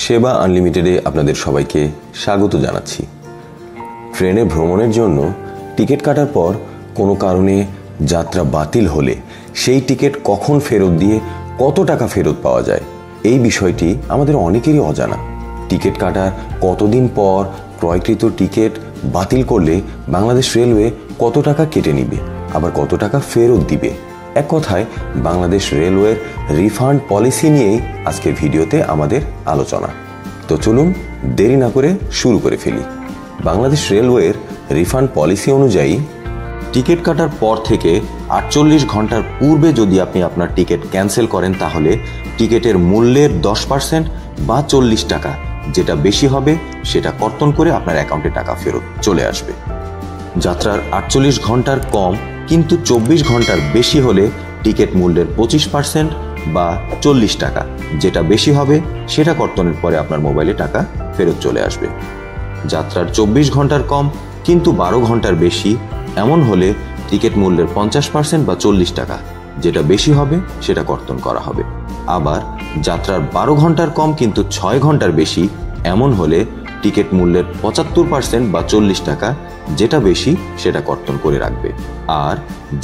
সেবা আনলিমিটেডে আপনাদের সবাইকে স্বাগত জানাচ্ছি। ট্রেনে ভ্রমণের জন্য টিকিট কাটার পর কোনো কারণে যাত্রা বাতিল হলে সেই টিকিট কখন ফেরত দিয়ে কত টাকা ফেরত পাওয়া যায়, এই বিষয়টি আমাদের অনেকেরই অজানা। টিকিট কাটার কতদিন পর ক্রয়কৃত টিকিট বাতিল করলে বাংলাদেশ রেলওয়ে কত টাকা কেটে নিবে, আবার কত টাকা ফেরত দিবে, এক কথায় বাংলাদেশ রেলওয়ের রিফান্ড পলিসি নিয়েই আজকের ভিডিওতে আমাদের আলোচনা। তো চলুন দেরি না করে শুরু করে ফেলি। বাংলাদেশ রেলওয়ের রিফান্ড পলিসি অনুযায়ী টিকিট কাটার পর থেকে 48 ঘন্টার পূর্বে যদি আপনি আপনার টিকিট ক্যান্সেল করেন, তাহলে টিকিটের মূল্যের 10% বা 40 টাকা যেটা বেশি হবে সেটা কর্তন করে আপনার অ্যাকাউন্টে টাকা ফেরত চলে আসবে। যাত্রার 48 ঘন্টার কম কিন্তু 24 ঘন্টার বেশি হলে টিকিট মূল্যের 25% বা 40 টাকা যেটা বেশি হবে সেটা কর্তনের পরে আপনার মোবাইলে টাকা ফেরত চলে আসবে। যাত্রার 24 ঘন্টার কম কিন্তু 12 ঘন্টার বেশি এমন হলে টিকিট মূল্যের 50% বা 40 টাকা যেটা বেশি হবে সেটা কর্তন করা হবে। আবার যাত্রার 12 ঘন্টার কম কিন্তু 6 ঘন্টার বেশি এমন হলে টিকিট মূল্যের 75% বা 40 টাকা যেটা বেশি সেটা কর্তন করে রাখবে। আর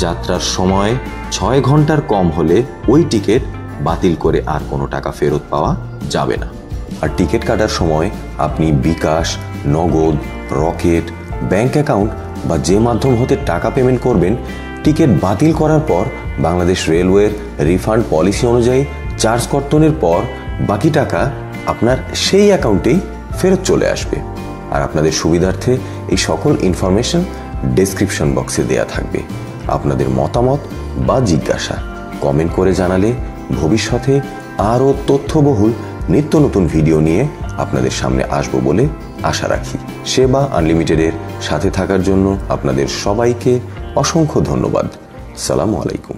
যাত্রার সময় 6 ঘন্টার কম হলে ওই টিকিট বাতিল করে আর কোনো টাকা ফেরত পাওয়া যাবে না। আর টিকিট কাটার সময় আপনি বিকাশ, নগদ, রকেট, ব্যাংক অ্যাকাউন্ট বা যে মাধ্যম হতে টাকা পেমেন্ট করবেন, টিকিট বাতিল করার পর বাংলাদেশ রেলওয়ের রিফান্ড পলিসি অনুযায়ী চার্জ কর্তনের পর বাকি টাকা আপনার সেই অ্যাকাউন্টেই ফেরত চলে আসবে। আর আপনাদের সুবিধার্থে এই সকল ইনফরমেশন ডেসক্রিপশন বক্সে দেয়া থাকবে। আপনাদের মতামত বা জিজ্ঞাসা কমেন্ট করে জানালে ভবিষ্যতে আরও তথ্যবহুল নিত্য নতুন ভিডিও নিয়ে আপনাদের সামনে আসবো বলে আশা রাখি। সেবা আনলিমিটেডের সাথে থাকার জন্য আপনাদের সবাইকে অসংখ্য ধন্যবাদ। আসসালামু আলাইকুম।